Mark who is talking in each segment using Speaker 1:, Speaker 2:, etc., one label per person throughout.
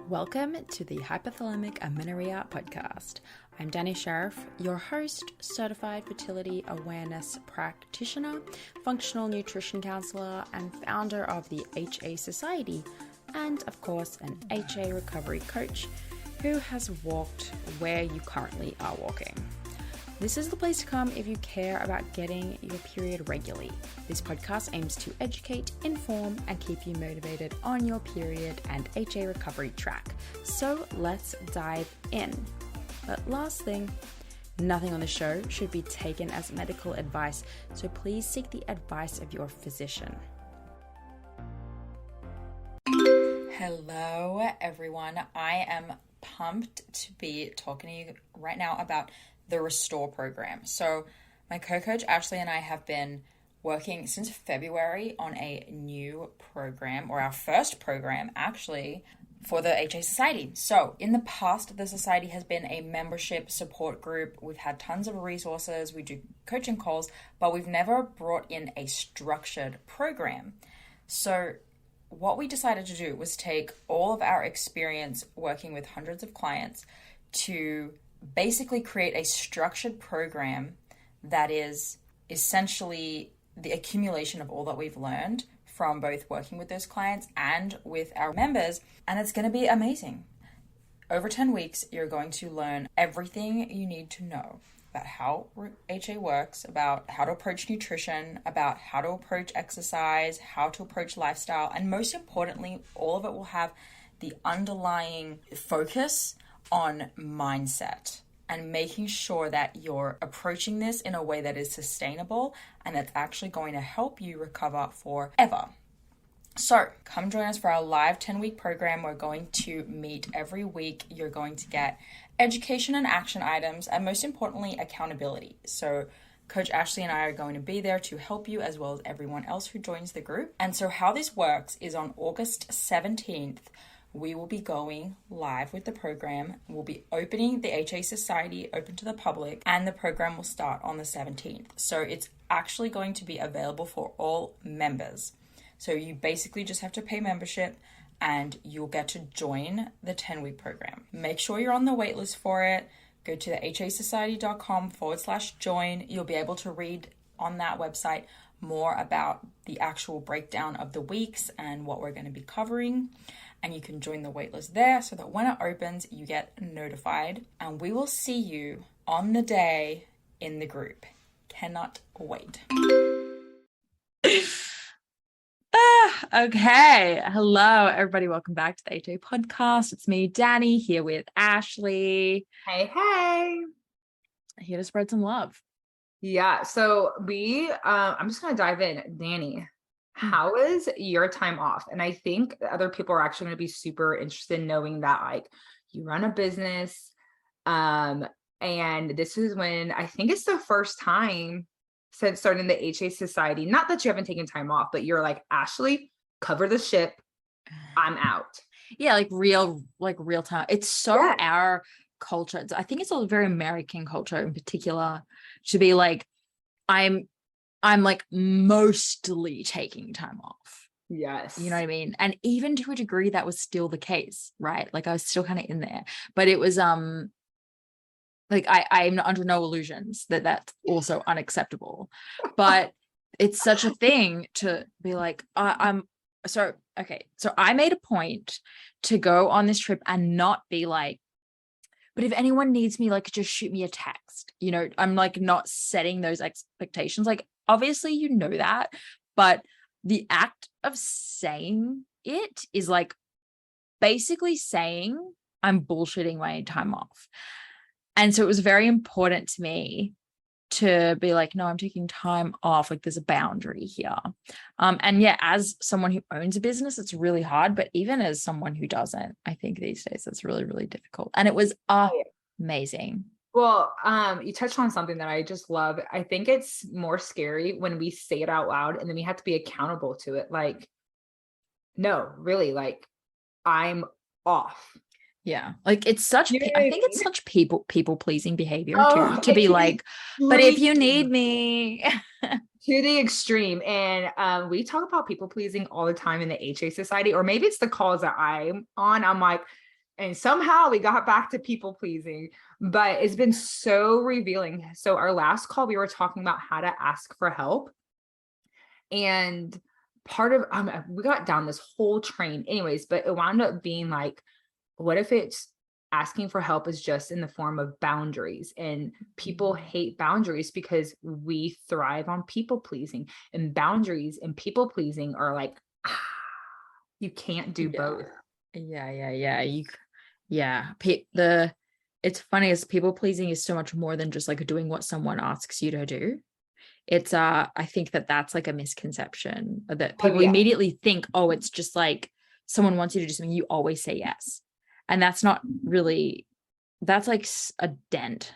Speaker 1: Welcome to the Hypothalamic Amenorrhea podcast. I'm Dani Sheriff, your host, certified fertility awareness practitioner, functional nutrition counselor, and founder of the HA Society, and of course, an HA recovery coach who has walked where you currently are walking. This is the place to come if you care about getting your period regularly. This podcast aims to educate, inform, and keep you motivated on your period and HA recovery track. So let's dive in. But last thing, nothing on the show should be taken as medical advice, so please seek the advice of your physician. Hello, everyone. I am pumped to be talking to you right now about the Restore program. So my co-coach Ashley and I have been working since February on a new program, or our first program actually, for the HA Society. So in the past, the Society has been a membership support group. We've had tons of resources. We do coaching calls, but we've never brought in a structured program. So what we decided to do was take all of our experience working with hundreds of clients to basically create a structured program that is essentially the accumulation of all that we've learned from both working with those clients and with our members, and it's going to be amazing. Over 10 weeks, you're going to learn everything you need to know about how HA works, about how to approach nutrition, about how to approach exercise, how to approach lifestyle, and most importantly, all of it will have the underlying focus on mindset and making sure that you're approaching this in a way that is sustainable and that's actually going to help you recover forever. So come join us for our live 10-week program. We're going to meet every week. You're going to get education and action items, and most importantly, accountability. So Coach Ashley and I are going to be there to help you, as well as everyone else who joins the group. And so how this works is on August 17th, we will be going live with the program. We'll be opening the HA Society open to the public, and the program will start on the 17th. So it's actually going to be available for all members. So you basically just have to pay membership and you'll get to join the 10-week program. Make sure you're on the waitlist for it. Go to the hasociety.com/join. You'll be able to read on that website more about the actual breakdown of the weeks and what we're going to be covering. And you can join the waitlist there so that when it opens, you get notified. And we will see you on the day in the group. Cannot wait. Okay. Hello, everybody. Welcome back to the HA podcast. It's me, Dani, here with Ashley.
Speaker 2: Hey.
Speaker 1: Here to spread some love.
Speaker 2: Yeah. So I'm just going to dive in. Dani, how is your time off? And I think other people are actually going to be super interested in knowing that, like, you run a business. And this is when I think it's the first time since starting the HA Society, not that you haven't taken time off, but you're like, Ashley, cover the ship. I'm out.
Speaker 1: Yeah. Like real time. It's so our culture. I think it's a very American culture in particular to be like, I'm like mostly taking time off.
Speaker 2: Yes.
Speaker 1: You know what I mean? And even to a degree that was still the case, right? Like I was still kind of in there, but it was, like I'm under no illusions that that's also unacceptable, but it's such a thing to be like, so I made a point to go on this trip and not be like, but if anyone needs me, like, just shoot me a text, you know. I'm like not setting those expectations. Like, obviously, you know that, but the act of saying it is like basically saying I'm bullshitting my time off. And so it was very important to me to be like, no, I'm taking time off. Like, there's a boundary here. And yeah, as someone who owns a business, it's really hard. But even as someone who doesn't, I think these days it's really, really difficult. And it was amazing.
Speaker 2: Well, you touched on something that I just love. I think it's more scary when we say it out loud and then we have to be accountable to it. Like, no, really, like, I'm off.
Speaker 1: Yeah. Like it's such, I think it's such people pleasing behavior to be like,
Speaker 2: but
Speaker 1: if you need me.
Speaker 2: To the extreme. And we talk about people pleasing all the time in the HA Society, or maybe it's the calls that I'm on. I'm like, And somehow we got back to people pleasing, but it's been so revealing. So our last call, we were talking about how to ask for help. And part of, we got down this whole train anyways, but it wound up being like, what if it's asking for help is just in the form of boundaries, and people hate boundaries because we thrive on people pleasing, and boundaries and people pleasing are like, you can't do both.
Speaker 1: It's funny is people pleasing is so much more than just like doing what someone asks you to do. It's I think that's like a misconception that people immediately think, oh, it's just like someone wants you to do something, you always say yes. And that's not really, that's like a dent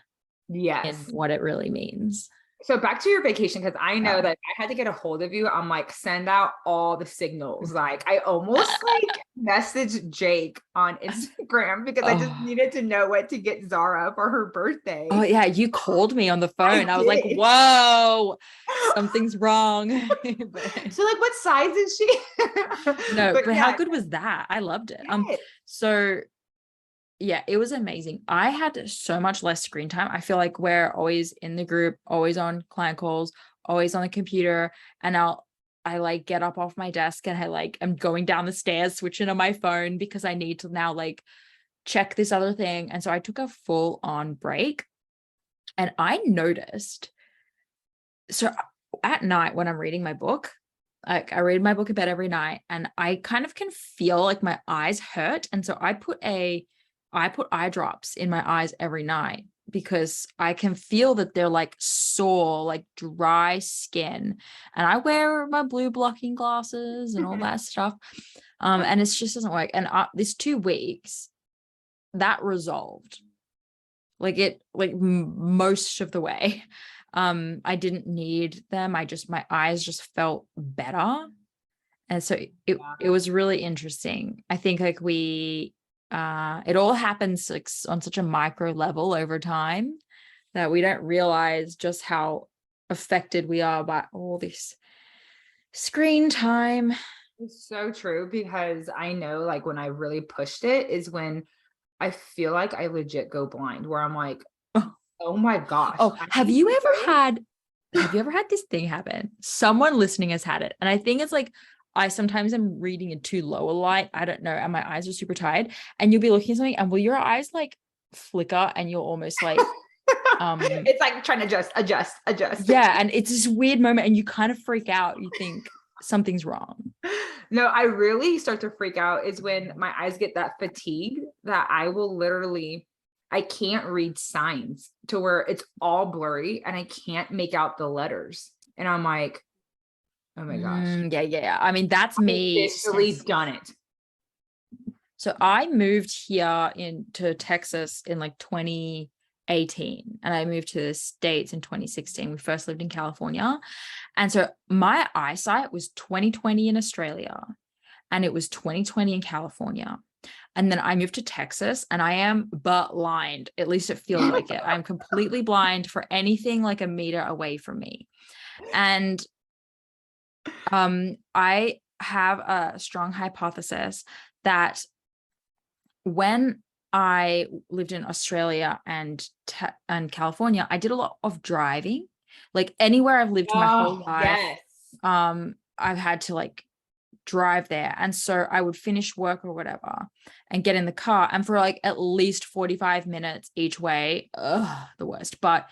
Speaker 1: in what it really means.
Speaker 2: So back to your vacation, because I know that I had to get a hold of you. I'm like, send out all the signals. Like I almost like messaged Jake on Instagram because I just needed to know what to get Zara for her birthday.
Speaker 1: Oh yeah, you called me on the phone. I was like, whoa, something's wrong.
Speaker 2: So like, what size is she?
Speaker 1: No, but how good was that? I loved it. So yeah, it was amazing. I had so much less screen time. I feel like we're always in the group, always on client calls, always on the computer. And I like get up off my desk and I'm going down the stairs, switching on my phone because I need to now like check this other thing. And so I took a full on break, and I noticed. So at night when I'm reading my book, like I read my book in bed every night, and I kind of can feel like my eyes hurt. And so I put eye drops in my eyes every night because I can feel that they're like sore, like dry skin. And I wear my blue blocking glasses and all that stuff. And it just doesn't work. And this 2 weeks that resolved most of the way. I didn't need them. My eyes just felt better. And so it was really interesting. I think like it all happens like on such a micro level over time that we don't realize just how affected we are by all this screen time.
Speaker 2: It's so true, because I know like when I really pushed it is when I feel like I legit go blind, where I'm like, oh my gosh.
Speaker 1: Have you ever had this thing happen? Someone listening has had it. And I think it's like, I sometimes am reading in too low a light. I don't know. And my eyes are super tired. And you'll be looking at something, and will your eyes like flicker, and you'll almost like
Speaker 2: it's like trying to adjust.
Speaker 1: Yeah. And it's this weird moment, and you kind of freak out. You think something's wrong.
Speaker 2: No, I really start to freak out is when my eyes get that fatigue that I will literally, I can't read signs to where it's all blurry and I can't make out the letters. And I'm like, oh my gosh.
Speaker 1: Yeah. I mean, that's me.
Speaker 2: Officially done it.
Speaker 1: So I moved here into Texas in like 2018, and I moved to the States in 2016. We first lived in California. And so my eyesight was 20/20 in Australia, and it was 20/20 in California. And then I moved to Texas, and I am blind. At least it feels like it. I'm completely blind for anything like a meter away from me. And I have a strong hypothesis that when I lived in Australia and California, I did a lot of driving. Like anywhere I've lived my whole life, I've had to like drive there. And so I would finish work or whatever and get in the car, and for like at least 45 minutes each way, the worst. But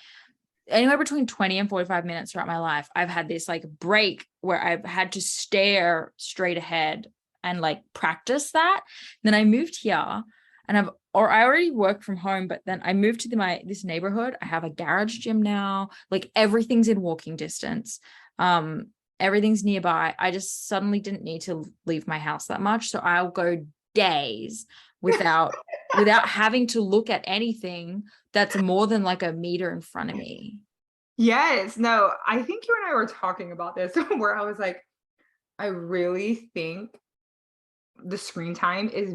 Speaker 1: anywhere between 20 and 45 minutes throughout my life, I've had this like break where I've had to stare straight ahead and like practice that. Then I moved here, and I already work from home, but then I moved to this neighborhood. I have a garage gym now. Like everything's in walking distance. Everything's nearby. I just suddenly didn't need to leave my house that much. So I'll go days without having to look at anything that's more than like a meter in front of me.
Speaker 2: Yes. No, I think you and I were talking about this where I was like, I really think the screen time is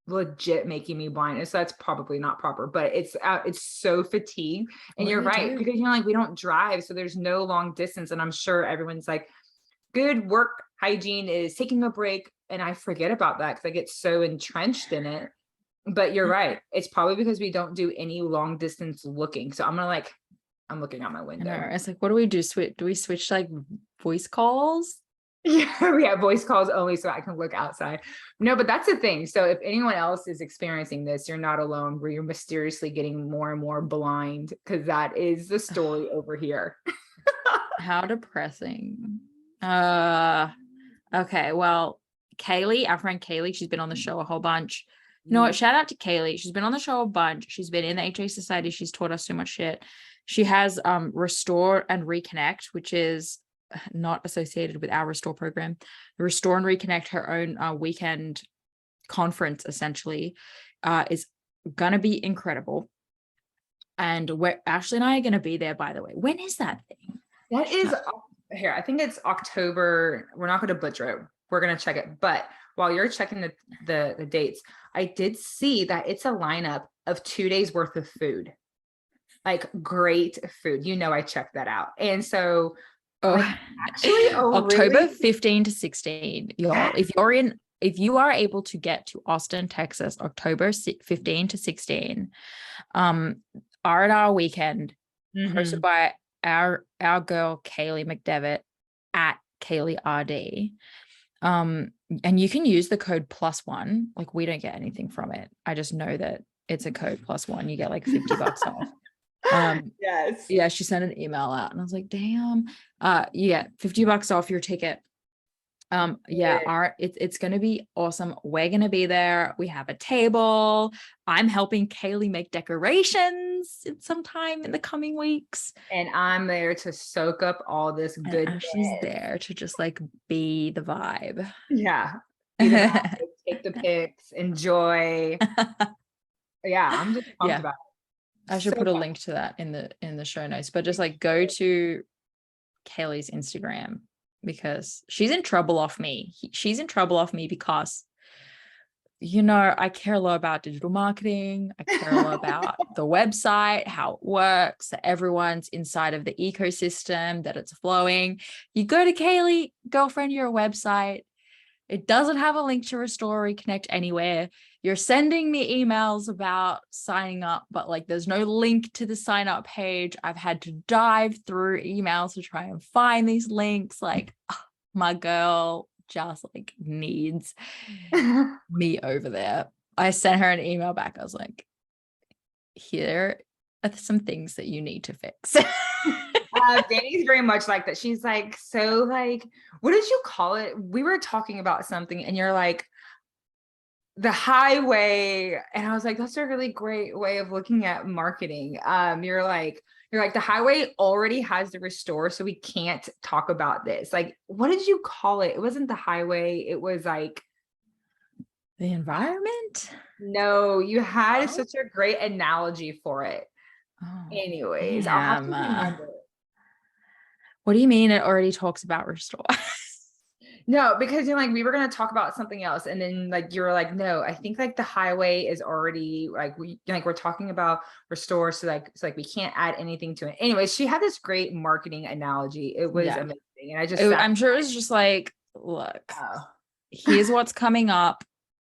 Speaker 2: legit making me blind. And so that's probably not proper, but it's so fatigued. And you're right, because like we don't drive, so there's no long distance. And I'm sure everyone's like, good work hygiene is taking a break. And I forget about that because I get so entrenched in it. But you're right. It's probably because we don't do any long distance looking. So I'm looking out my
Speaker 1: I know.
Speaker 2: window.
Speaker 1: It's like, what do we do? Do we switch to like voice calls?
Speaker 2: Yeah, we have voice calls only so I can look outside. No, but that's the thing. So if anyone else is experiencing this, you're not alone where you're mysteriously getting more and more blind, because that is the story over here.
Speaker 1: How depressing. Okay, well, Kaylee, our friend Kaylee, she's been on the show a whole bunch. You know what? Shout out to Kaylee. She's been on the show a bunch. She's been in the HA Society. She's taught us so much shit. She has Restore and Reconnect, which is not associated with our Restore program. Restore and Reconnect, her own weekend conference, essentially, is gonna be incredible. And Ashley and I are gonna be there, by the way. When is that thing?
Speaker 2: That is here. I think it's October. We're not going to butcher it. We're going to check it. But while you're checking the dates, I did see that it's a lineup of 2 days worth of food, like great food. I checked that out. And so actually
Speaker 1: October 15 to 16, y'all. If you are able to get to Austin, Texas, October 15 to 16, R&R weekend, hosted by our girl Kaylee McDevitt at Kaylee RD. And you can use the code +1. Like, we don't get anything from it. I just know that it's a code +1. You get like $50 off.
Speaker 2: Yes.
Speaker 1: Yeah, she sent an email out and I was like, damn. You get $50 off your ticket. It's gonna be awesome. We're gonna be there. We have a table. I'm helping Kaylee make decorations sometime in the coming weeks,
Speaker 2: and I'm there to soak up all this good.
Speaker 1: She's there to just like be the vibe.
Speaker 2: Yeah, take the pics, enjoy. Yeah, I'm just pumped about it.
Speaker 1: I should put a link to that in the show notes, but just like go to Kaylee's Instagram, because she's in trouble off me. She's in trouble off me because, I care a lot about digital marketing. I care a lot about the website, how it works, that everyone's inside of the ecosystem, that it's flowing. You go to Kaylee, girlfriend, your website. It doesn't have a link to Restore, Reconnect anywhere. You're sending me emails about signing up, but like there's no link to the sign up page. I've had to dive through emails to try and find these links. Like, my girl just like needs me over there. I sent her an email back. I was like, here are some things that you need to fix.
Speaker 2: Dani's very much like that. She's like, so like, what did you call it? We were talking about something and you're like, the highway. And I was like, that's a really great way of looking at marketing. You're like, the highway already has the Restore, so we can't talk about this. Like, what did you call it? It wasn't the highway. It was like
Speaker 1: the environment.
Speaker 2: No, you had such a great analogy for it. Anyways, I'll have to remember.
Speaker 1: What do you mean it already talks about Restore?
Speaker 2: No, because we were going to talk about something else. And then like, you were like, no, I think like the highway is already like, we're talking about Restore. So we can't add anything to it. Anyways, she had this great marketing analogy. It was amazing. And
Speaker 1: I'm sure it was just like, look, here's what's coming up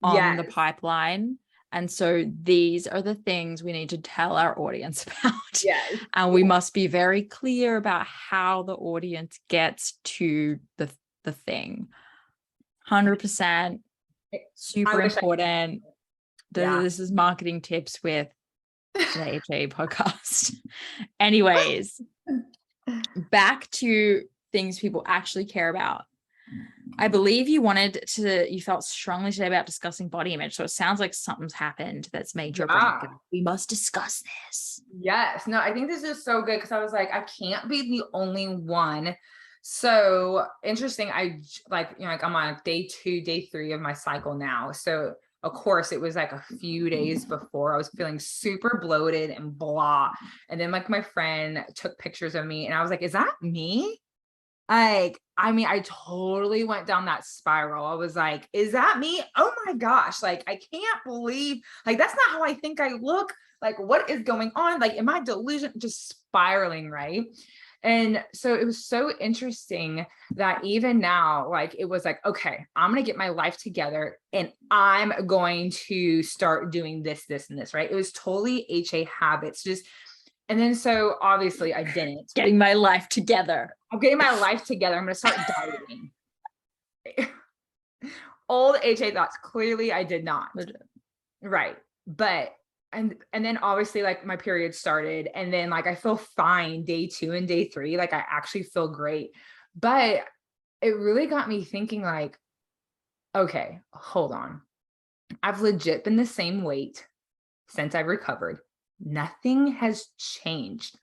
Speaker 1: on the pipeline. And so these are the things we need to tell our audience about.
Speaker 2: Yes.
Speaker 1: And we must be very clear about how the audience gets to the thing. 100% super important. This is marketing tips with the HA podcast. Anyways, back to things people actually care about. I believe you felt strongly today about discussing body image. So it sounds like something's happened that's made your brain go, we must discuss this.
Speaker 2: Yes. No, I think this is so good because I was like, I can't be the only one. So interesting. I'm on day 2, day 3 of my cycle now. So of course it was like a few days before I was feeling super bloated and blah. And then like my friend took pictures of me and I was like, is that me? I totally went down that spiral. I was like, is that me? Oh my gosh. Like, I can't believe, like, that's not how I think I look. Like, what is going on? Like, am I delusion? Just spiraling, right? And so it was so interesting that even now, like, it was like, okay, I'm going to get my life together and I'm going to start doing this, this, and this, right? It was totally HA habits. Just, and then so obviously I didn't.
Speaker 1: Getting my life together.
Speaker 2: I'm getting my life together. I'm going to start dieting. All the HA thoughts. Clearly I did not. Right. But and then obviously like my period started, and then like I feel fine day 2 and day 3. Like I actually feel great. But it really got me thinking like, okay, hold on. I've legit been the same weight since I've recovered. Nothing has changed.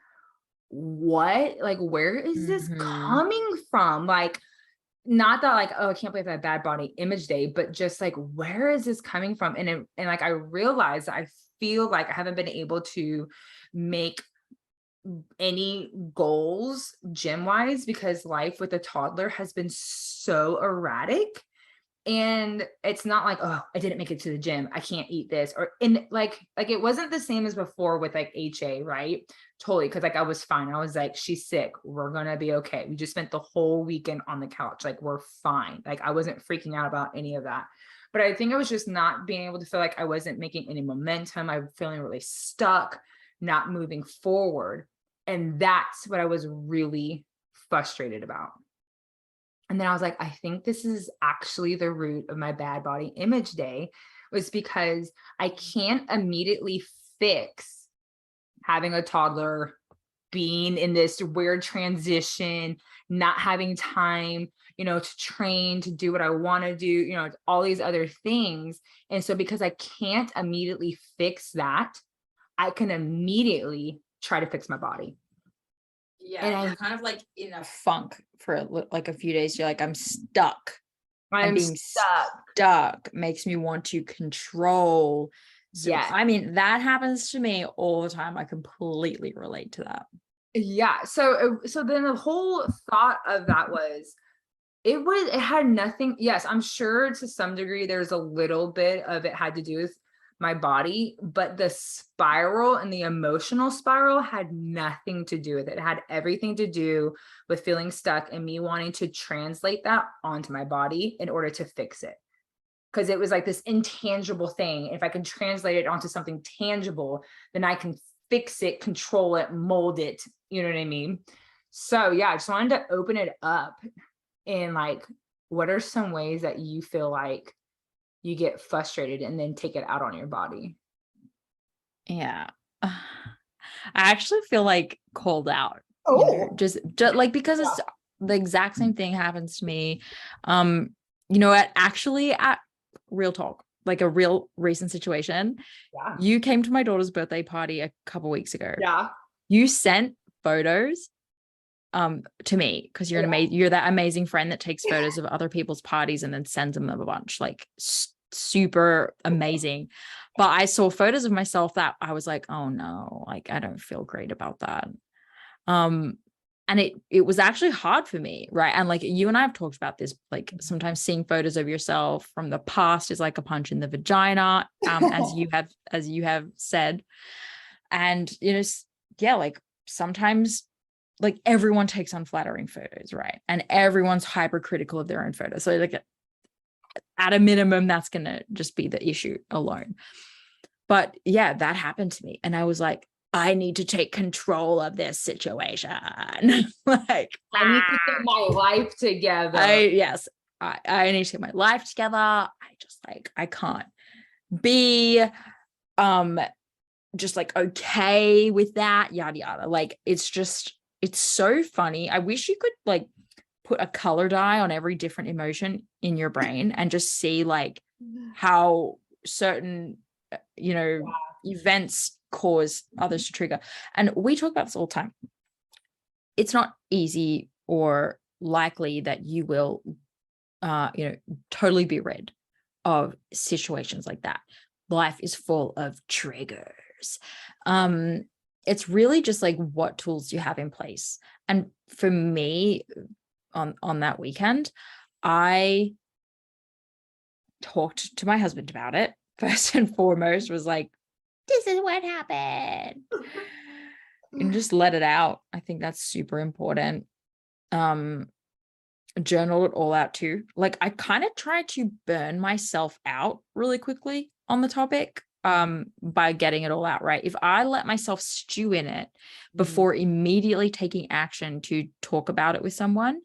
Speaker 2: What? Like, where is this coming from? Like, not that like, oh, I can't believe I had bad body image day, but just like, where is this coming from? And like, I realized I feel like I haven't been able to make any goals gym wise because life with a toddler has been so erratic. And it's not like, oh, I didn't make it to the gym, I can't eat this, or in like it wasn't the same as before with like HA, right? Totally. Cause like I was fine. I was like, she's sick, we're gonna be okay. We just spent the whole weekend on the couch. Like we're fine. Like I wasn't freaking out about any of that. But I think I was just not being able to feel like I wasn't making any momentum. I'm feeling really stuck, not moving forward. And that's what I was really frustrated about. And then I was like, I think this is actually the root of my bad body image day, was because I can't immediately fix having a toddler, being in this weird transition, not having time, to train, to do what I want to do, all these other things. And so because I can't immediately fix that, I can immediately try to fix my body.
Speaker 1: Yeah,
Speaker 2: And
Speaker 1: you're kind of like in a funk for like a few days. You're like, I'm stuck.
Speaker 2: I'm
Speaker 1: being
Speaker 2: stuck.
Speaker 1: Makes me want to control. So,
Speaker 2: Yeah.
Speaker 1: I mean, that happens to me all the time. I completely relate to that.
Speaker 2: Yeah. So then the whole thought of that was, it had nothing. Yes, I'm sure to some degree there's a little bit of it had to do with my body, but the spiral and the emotional spiral had nothing to do with it. It had everything to do with feeling stuck and me wanting to translate that onto my body in order to fix it. Because it was like this intangible thing. If I can translate it onto something tangible, then I can fix it, control it, mold it. You know what I mean? So yeah, I just wanted to open it up. And like, what are some ways that you feel like you get frustrated and then take it out on your body?
Speaker 1: Yeah. I actually feel like called out.
Speaker 2: Oh,
Speaker 1: just like, because it's the exact same thing happens to me. At real talk, like a real recent situation.
Speaker 2: yeah.
Speaker 1: You came to my daughter's birthday party a couple weeks ago.
Speaker 2: Yeah.
Speaker 1: You sent photos to me because you're that amazing friend that takes photos of other people's parties and then sends them a bunch, like super amazing. But I saw photos of myself that I was like, oh no, like I don't feel great about that. And it was actually hard for me, right? And like you and I have talked about this, like sometimes seeing photos of yourself from the past is like a punch in the vagina, as you have said. And like sometimes like everyone takes unflattering photos, right? And everyone's hypercritical of their own photos. So like at a minimum, that's gonna just be the issue alone. But yeah, that happened to me. And I was like, I need to take control of this situation. Like
Speaker 2: I need to get my life together.
Speaker 1: I need to get my life together. I can't be just like okay with that, yada yada. Like it's so funny. I wish you could like put a color dye on every different emotion in your brain and just see like how certain events cause others to trigger. And we talk about this all the time. It's not easy or likely that you will totally be rid of situations like that. Life is full of triggers. It's really just like, what tools do you have in place? And for me, on that weekend, I talked to my husband about it. First and foremost was like, this is what happened. and just let it out. I think that's super important. Journal it all out too. Like I kind of try to burn myself out really quickly on the topic by getting it all out, right? If I let myself stew in it before immediately taking action to talk about it with someone,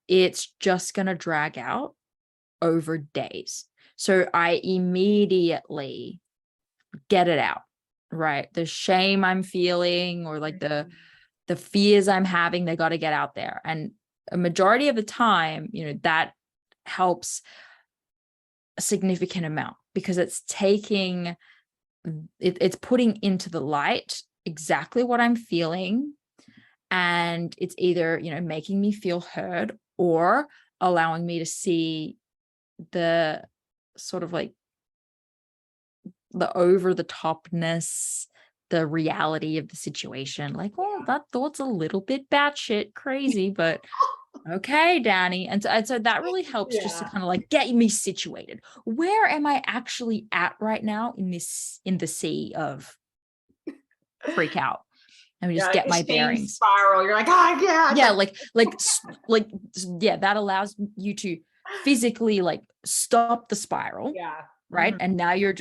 Speaker 1: it's just going to drag out over days. So I immediately get it out, right? The shame I'm feeling or like the fears I'm having, they got to get out there. And a majority of the time, that helps a significant amount because it's taking it's putting into the light exactly what I'm feeling. And it's either, making me feel heard or allowing me to see the sort of like the over the topness, the reality of the situation. Like, well, that thought's a little bit batshit crazy, but okay, Dani. And so that really helps just to kind of like get me situated. Where am I actually at right now in the sea of freak out? Let me just get my bearings.
Speaker 2: Spiral. You're like, oh yeah.
Speaker 1: Yeah, that allows you to physically like stop the spiral.
Speaker 2: Yeah.
Speaker 1: Right. And now you're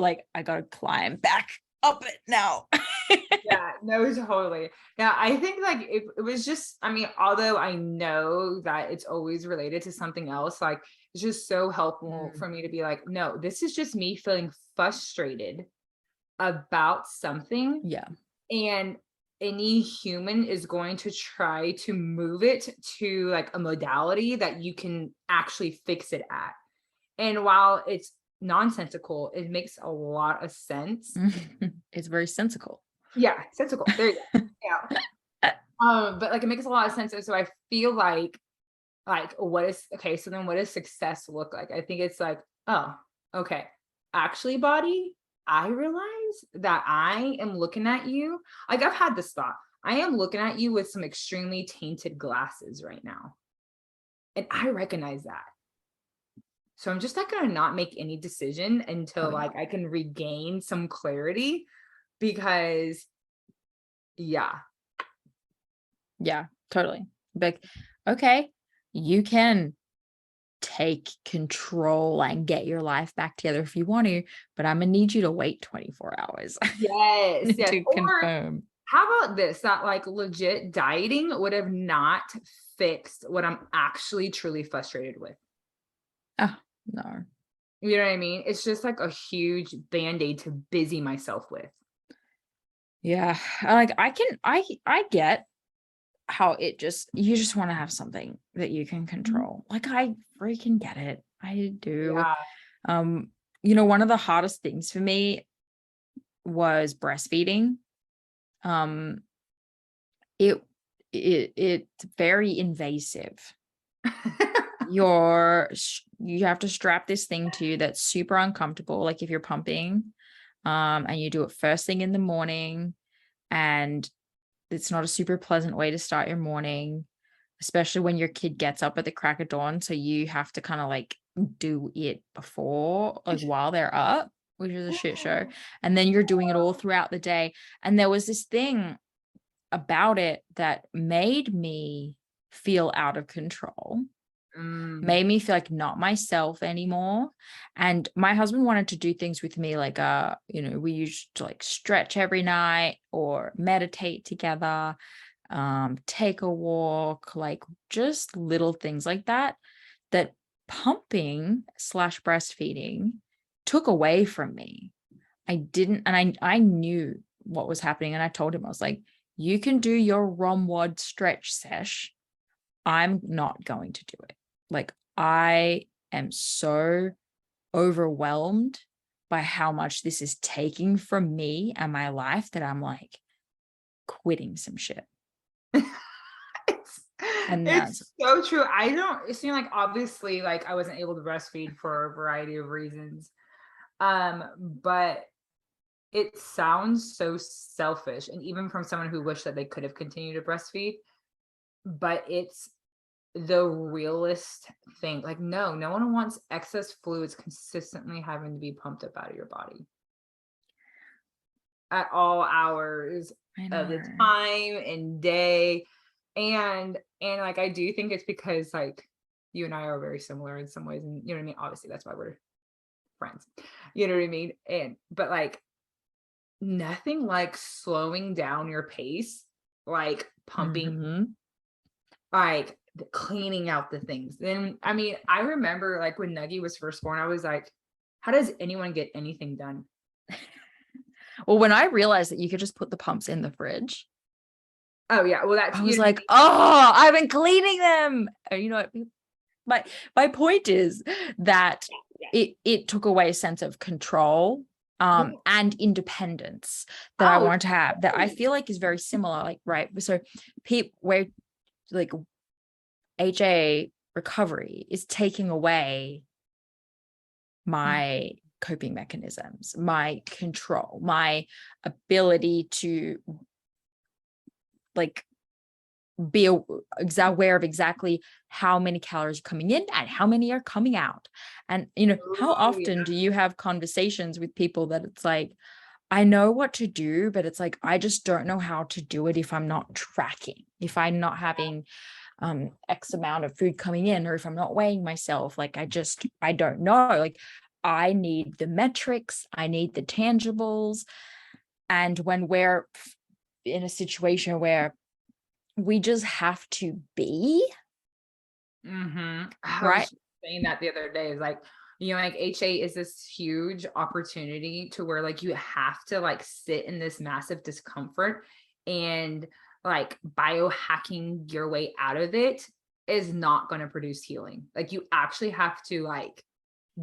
Speaker 1: like, I gotta climb back up it now.
Speaker 2: Yeah, no, totally. Yeah, I think like it was just, I mean, although I know that it's always related to something else, like it's just so helpful for me to be like, no, this is just me feeling frustrated about something.
Speaker 1: Yeah.
Speaker 2: And any human is going to try to move it to like a modality that you can actually fix it at. And while it's nonsensical, it makes a lot of sense.
Speaker 1: It's very sensical.
Speaker 2: Yeah, sensical. There you go. Yeah. But like it makes a lot of sense. And so I feel like what does success look like? I think it's like, oh, okay. Actually, body, I realize that I am looking at you. Like I've had this thought. I am looking at you with some extremely tainted glasses right now. And I recognize that. So I'm just not going to not make any decision until like I can regain some clarity because yeah,
Speaker 1: totally. Like, okay, you can take control and get your life back together if you want to, but I'm gonna need you to wait 24 hours.
Speaker 2: Yes.
Speaker 1: To confirm.
Speaker 2: How about this? That like legit dieting would have not fixed what I'm actually truly frustrated with.
Speaker 1: Oh, no.
Speaker 2: You know what I mean? It's just like a huge band-aid to busy myself with.
Speaker 1: Yeah. Like I get how you just want to have something that you can control. Like I freaking get it. I do.
Speaker 2: Yeah.
Speaker 1: One of the hardest things for me was breastfeeding. It's very invasive. You have to strap this thing to you that's super uncomfortable, like if you're pumping, and you do it first thing in the morning, and it's not a super pleasant way to start your morning, especially when your kid gets up at the crack of dawn. So you have to kind of like do it before, like while they're up, which is a shit show. And then you're doing it all throughout the day. And there was this thing about it that made me feel out of control, made me feel like not myself anymore. And my husband wanted to do things with me like we used to like stretch every night or meditate together, take a walk, like just little things like that pumping / breastfeeding took away from me. I knew what was happening, and I told him, I was like, you can do your ROMWOD stretch sesh, I'm not going to do it. Like I am so overwhelmed by how much this is taking from me and my life that I'm like quitting some shit.
Speaker 2: It's so true. It seemed like obviously like I wasn't able to breastfeed for a variety of reasons. But it sounds so selfish, and even from someone who wished that they could have continued to breastfeed, but it's the realest thing. Like, no one wants excess fluids consistently having to be pumped up out of your body. at all hours of the time and day. And like, I do think it's because like you and I are very similar in some ways. And you know what I mean? Obviously, that's why we're friends. You know what I mean? But like nothing like slowing down your pace, like pumping, like cleaning out the things. Then, I mean, I remember like when Nuggie was first born, I was like, how does anyone get anything done?
Speaker 1: Well, when I realized that you could just put the pumps in the fridge.
Speaker 2: Oh yeah. Well, that's,
Speaker 1: I was like, oh, I've been cleaning them. And you know what? My point is that it took away a sense of control and independence that I want to have, that I feel like is very similar. Like, right. So where like HA recovery is taking away my coping mechanisms, my control, my ability to like be aware of exactly how many calories are coming in and how many are coming out. And you know, how often do you have conversations with people that it's like, I know what to do, but it's like I just don't know how to do it if I'm not tracking, if I'm not having X amount of food coming in, or if I'm not weighing myself. Like I don't know. Like I need the metrics, I need the tangibles. And when we're in a situation where we just have to be,
Speaker 2: I
Speaker 1: right?
Speaker 2: was saying that the other day, is like, you know, like HA is this huge opportunity to where like you have to like sit in this massive discomfort, and like biohacking your way out of it is not going to produce healing. Like you actually have to like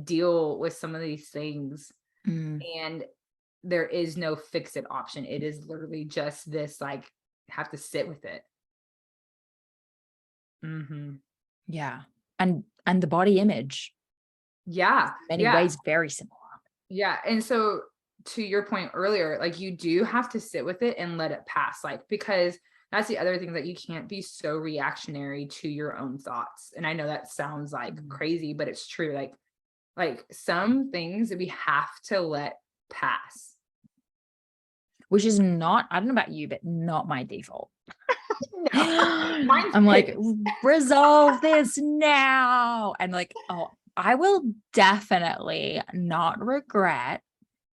Speaker 2: deal with some of these things, and there is no fix it option. It is literally just this, like, have to sit with it.
Speaker 1: Yeah. And the body image,
Speaker 2: Yeah.
Speaker 1: in many ways, very similar.
Speaker 2: Yeah. And so to your point earlier, like you do have to sit with it and let it pass. Like, because that's the other thing, that you can't be so reactionary to your own thoughts. And I know that sounds like crazy, but it's true. Like some things that we have to let pass.
Speaker 1: Which is not, I don't know about you, but not my default.
Speaker 2: No.
Speaker 1: I'm like, resolve this now. And like, oh, I will definitely not regret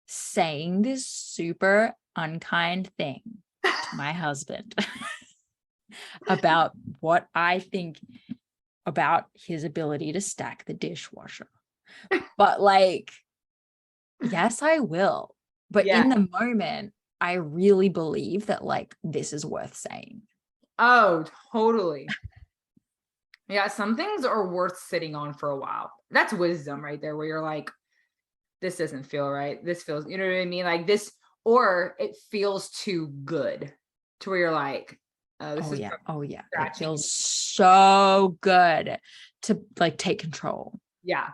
Speaker 1: saying this super unkind thing to my husband about what I think about his ability to stack the dishwasher. But like, yes, I will. But in the moment, I really believe that like this is worth saying.
Speaker 2: Oh, totally. Yeah, some things are worth sitting on for a while. That's wisdom right there, where you're like, this doesn't feel right. This feels, you know what I mean? Like this, or it feels too good to where you're like, this is
Speaker 1: It feels so good to like take control.
Speaker 2: Yeah.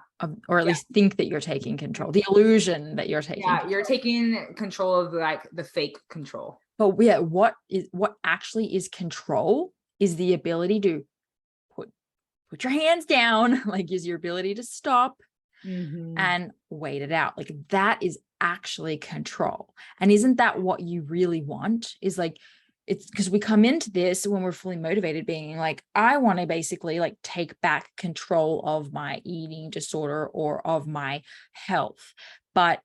Speaker 1: Or at least think that you're taking control. The illusion that you're taking control.
Speaker 2: You're taking control of like the fake control.
Speaker 1: But yeah, what actually is control is the ability to put your hands down, like is your ability to stop and wait it out. Like that is actually control. And isn't that what you really want? Is like, it's because we come into this when we're fully motivated, being like, I want to basically like take back control of my eating disorder or of my health. But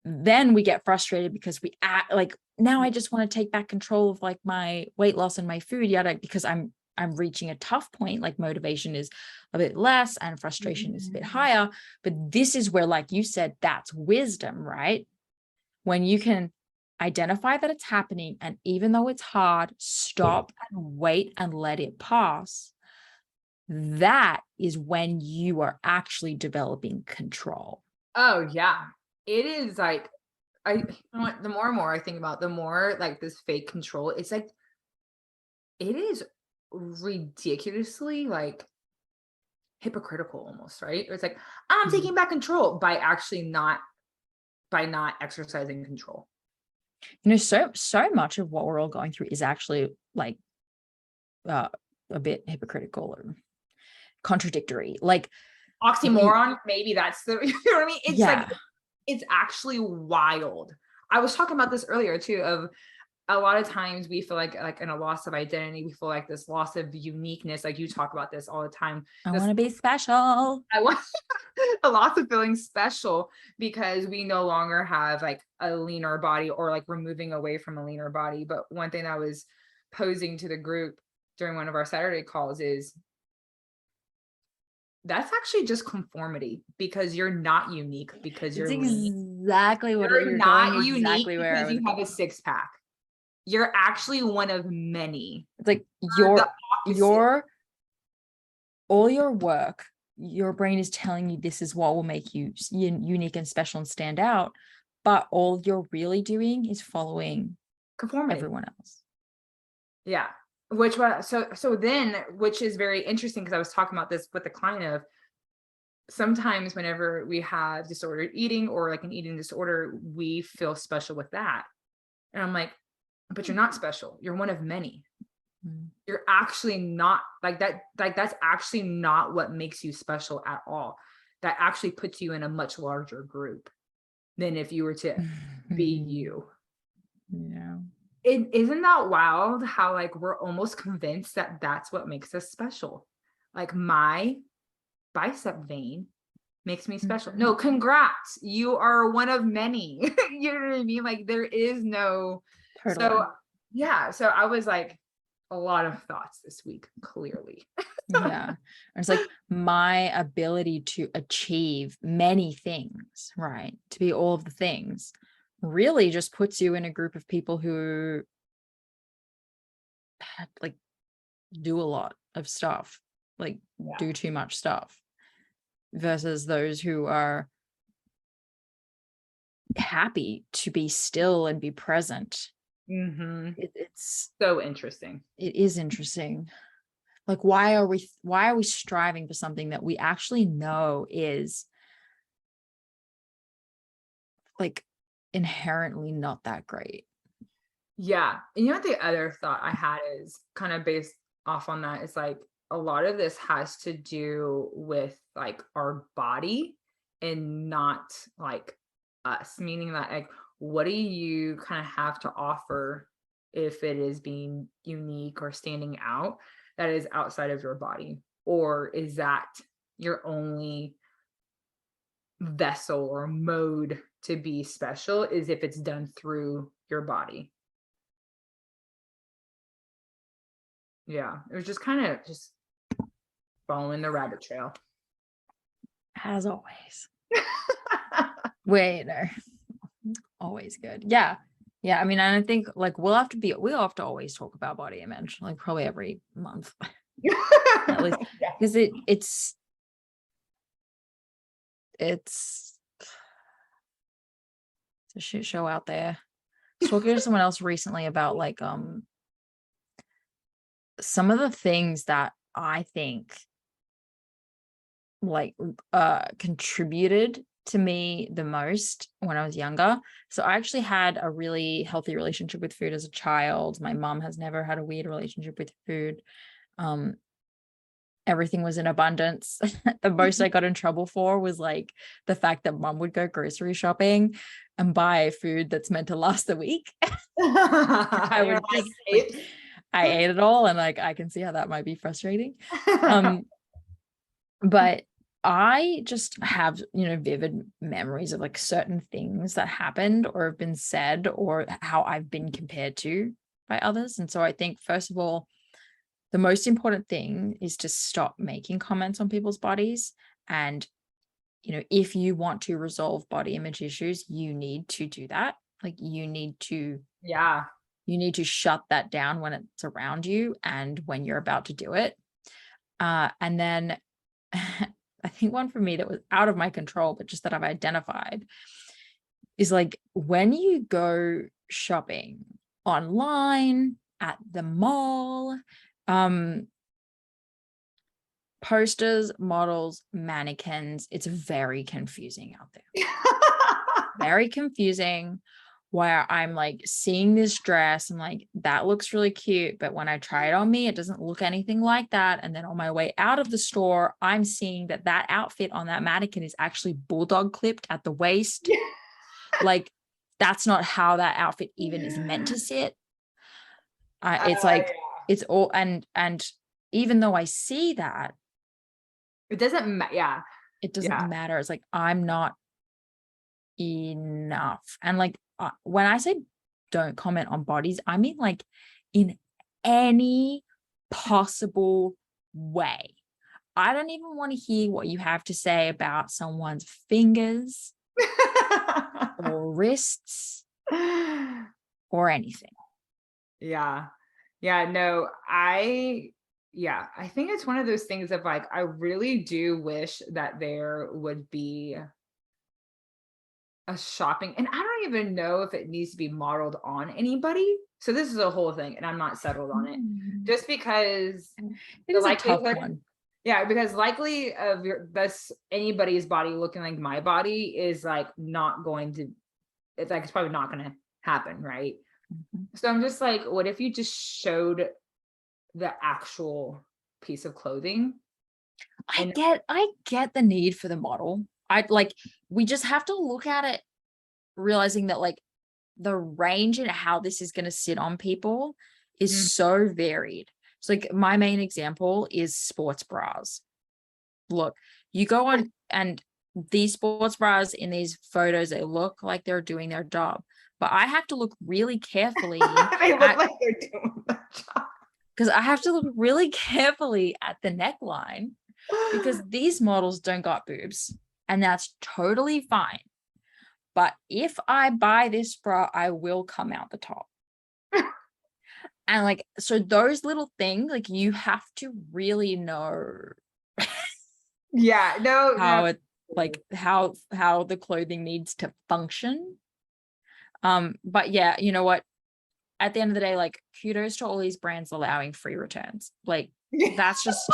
Speaker 1: then we get frustrated because we act like, now I just want to take back control of like my weight loss and my food, yada, because I'm reaching a tough point. Like motivation is a bit less and frustration is a bit higher. But this is where, like you said, that's wisdom, right? When you can identify that it's happening, and even though it's hard, stop and wait and let it pass. That is when you are actually developing control.
Speaker 2: Oh yeah. It is like, you know what, the more and more I think about, the more like this fake control, it's like, it is ridiculously like hypocritical almost, right? It's like, I'm taking back control by actually not exercising control.
Speaker 1: You know, so much of what we're all going through is actually like a bit hypocritical or contradictory, like
Speaker 2: oxymoron. Maybe that's the, you know what I mean? It's like, it's actually wild. I was talking about this earlier too, of a lot of times we feel like in a loss of identity, we feel like this loss of uniqueness. Like you talk about this all the time.
Speaker 1: I want to be special.
Speaker 2: I want a loss of feeling special because we no longer have like a leaner body, or like we're moving away from a leaner body. But one thing I was posing to the group during one of our Saturday calls is that's actually just conformity, because you're not unique because
Speaker 1: It's
Speaker 2: you're lean.
Speaker 1: exactly what
Speaker 2: You're
Speaker 1: you're
Speaker 2: not
Speaker 1: going
Speaker 2: unique
Speaker 1: exactly where I
Speaker 2: because
Speaker 1: was
Speaker 2: you have a six pack. You're actually one of many.
Speaker 1: It's like
Speaker 2: You're the opposite.
Speaker 1: all your work, your brain is telling you this is what will make you unique and special and stand out, but all you're really doing is following
Speaker 2: Conformity.
Speaker 1: everyone else.
Speaker 2: Yeah. Which was which is very interesting, because I was talking about this with the client of sometimes whenever we have disordered eating or like an eating disorder, we feel special with that. And I'm like, but you're not special. You're one of many. You're actually not like that. Like that's actually not what makes you special at all. That actually puts you in a much larger group than if you were to be you.
Speaker 1: Yeah.
Speaker 2: Isn't that wild how like we're almost convinced that that's what makes us special? Like my bicep vein makes me special. No, congrats. You are one of many. You know what I mean? Like there is no.
Speaker 1: Totally.
Speaker 2: So yeah. So I was like, a lot of thoughts this week, clearly.
Speaker 1: Yeah. It's like my ability to achieve many things, right? To be all of the things really just puts you in a group of people who like do a lot of stuff, like do too much stuff, versus those who are happy to be still and be present. It's
Speaker 2: so interesting.
Speaker 1: It is interesting. Like, why are we striving for something that we actually know is like inherently not that great?
Speaker 2: Yeah. And you know what the other thought I had is kind of based off on that is like a lot of this has to do with like our body and not like us, meaning that like what do you kind of have to offer if it is being unique or standing out that is outside of your body? Or is that your only vessel or mode to be special is if it's done through your body? Yeah, it was just kind of just following the rabbit trail.
Speaker 1: As always. Wait, no. Always good. Yeah. Yeah. I mean, I think like we'll have to always talk about body image, like probably every month. At least. Because it's a shit show out there. I was talking to someone else recently about like some of the things that I think like contributed to me the most when I was younger. So I actually had a really healthy relationship with food as a child. My mom has never had a weird relationship with food. Everything was in abundance. The most I got in trouble for was like the fact that mom would go grocery shopping and buy food that's meant to last a week. I would just I ate it all, and like I can see how that might be frustrating. But I just have, vivid memories of like certain things that happened or have been said or how I've been compared to by others. And so I think, first of all, the most important thing is to stop making comments on people's bodies. And, if you want to resolve body image issues, you need to do that. Like you need to shut that down when it's around you and when you're about to do it. And then I think one for me that was out of my control, but just that I've identified, is like when you go shopping online, at the mall, posters, models, mannequins, it's very confusing out there. Very confusing, where I'm like seeing this dress and like, that looks really cute, but when I try it on me, it doesn't look anything like that. And then on my way out of the store, I'm seeing that outfit on that mannequin is actually bulldog clipped at the waist. Like that's not how that outfit even is meant to sit. It's
Speaker 2: Yeah.
Speaker 1: like, it's all, and even though I see that,
Speaker 2: It doesn't yeah.
Speaker 1: it doesn't matter. It's like, I'm not enough. And like, when I say don't comment on bodies, I mean like in any possible way. I don't even want to hear what you have to say about someone's fingers or wrists or anything.
Speaker 2: Yeah. Yeah, no, I think it's one of those things of like, I really do wish that there would be a shopping, and I don't even know if it needs to be modeled on anybody. So this is a whole thing, and I'm not settled on it. Just because
Speaker 1: It is a tough one.
Speaker 2: Yeah, because likely of this anybody's body looking like my body is like not going to, it's like, it's probably not going to happen, right? So I'm just like, what if you just showed the actual piece of clothing?
Speaker 1: I get the need for the model. We just have to look at it realizing that like the range and how this is going to sit on people is so varied. So like my main example is sports bras. Look, you go on, and these sports bras in these photos, they look like they're doing their job, but I have to look really carefully.
Speaker 2: They look like they're doing their job.
Speaker 1: Because I have to look really carefully at the neckline, because these models don't got boobs, and that's totally fine. But if I buy this bra, I will come out the top. And like, so those little things, like you have to really know how it, like how the clothing needs to function. But yeah, you know what? At the end of the day, like, kudos to all these brands allowing free returns. Like, that's just,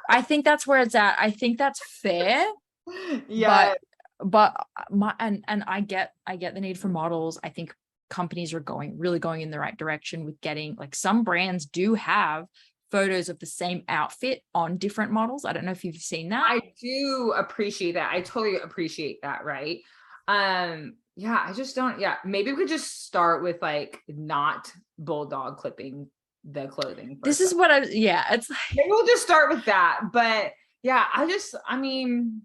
Speaker 1: I think that's where it's at. I think that's fair.
Speaker 2: Yeah.
Speaker 1: But I get the need for models. I think companies are really going in the right direction with getting, like, some brands do have photos of the same outfit on different models. I don't know if you've seen that.
Speaker 2: I do appreciate that. I totally appreciate that, right? Yeah, I just don't, maybe we could just start with like not bulldog clipping the clothing.
Speaker 1: This is what it's like,
Speaker 2: maybe we'll just start with that. But yeah, I mean,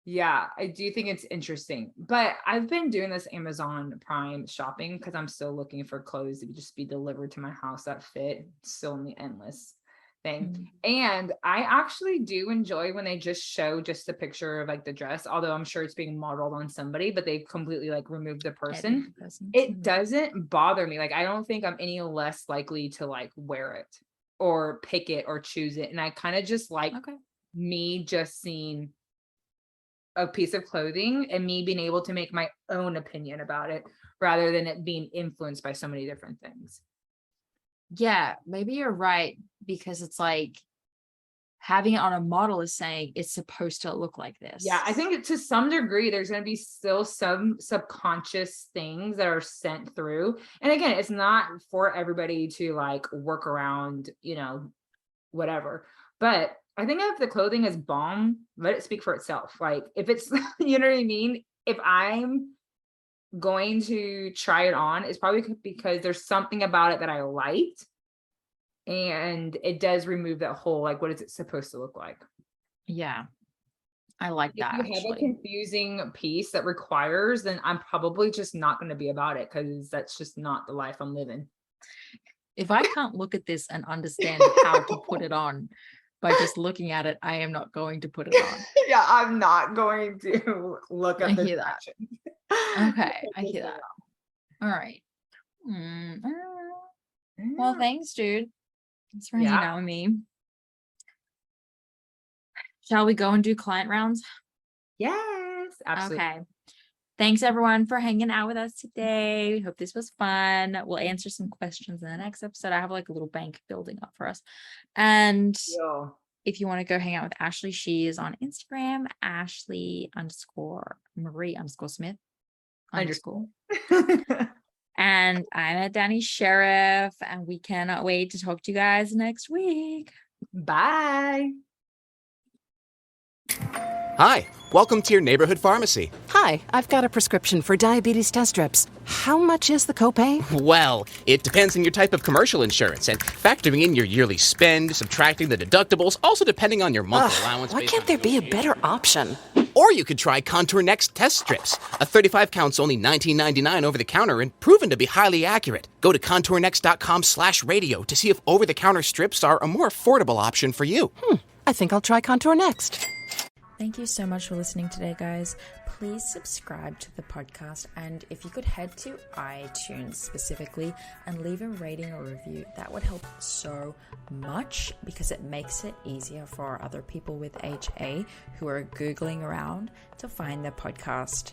Speaker 2: yeah, I do think it's interesting. But I've been doing this Amazon Prime shopping because I'm still looking for clothes to just be delivered to my house that fit. Still in the endless thing. And I actually do enjoy when they just show just a picture of like the dress, although I'm sure it's being modeled on somebody, but they've completely like removed the person. It doesn't bother me. Like, I don't think I'm any less likely to like wear it or pick it or choose it. And I kind of just like me just seeing a piece of clothing and me being able to make my own opinion about it rather than it being influenced by so many different things.
Speaker 1: Yeah, maybe you're right, because it's like having it on a model is saying it's supposed to look like this.
Speaker 2: Yeah, I think to some degree there's going to be still some subconscious things that are sent through. And again, it's not for everybody to like work around, whatever. But I think if the clothing is bomb, let it speak for itself. Like, if it's, you know what I mean? If I'm going to try it on, it's probably because there's something about it that I liked, and it does remove that whole like, what is it supposed to look like?
Speaker 1: Yeah, I like that.
Speaker 2: If you have a confusing piece that requires, then I'm probably just not going to be about it, because that's just not the life I'm living.
Speaker 1: If I can't look at this and understand how to put it on by just looking at it, I am not going to put it on.
Speaker 2: Yeah, I'm not going to look at
Speaker 1: I hear that. Okay, I hear that. All right. Well, thanks, dude. Thanks for hanging out with me. Shall we go and do client rounds?
Speaker 2: Yes, absolutely.
Speaker 1: Okay. Thanks, everyone, for hanging out with us today. Hope this was fun. We'll answer some questions in the next episode. I have like a little bank building up for us. And if you want to go hang out with Ashley, she is on Instagram, Ashley_Marie_Smith_. And I'm at Dani Sheriff, and we cannot wait to talk to you guys next week.
Speaker 2: Bye.
Speaker 3: Hi, Welcome to your neighborhood pharmacy.
Speaker 4: Hi, I've got a prescription for diabetes test strips. How much is the copay?
Speaker 3: Well, it depends on your type of commercial insurance and factoring in your yearly spend, subtracting the deductibles, also depending on your monthly allowance.
Speaker 4: Why can't there be a better option?
Speaker 3: Or you could try Contour Next test strips. A 35 count's only $19.99 over the counter and proven to be highly accurate. Go to contournext.com/radio to see if over-the-counter strips are a more affordable option for you.
Speaker 4: I think I'll try Contour Next.
Speaker 1: Thank you so much for listening today, guys. Please subscribe to the podcast, and if you could head to iTunes specifically and leave a rating or review, that would help so much because it makes it easier for other people with HA who are Googling around to find the podcast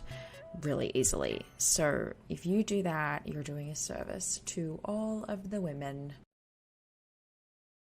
Speaker 1: really easily. So if you do that, you're doing a service to all of the women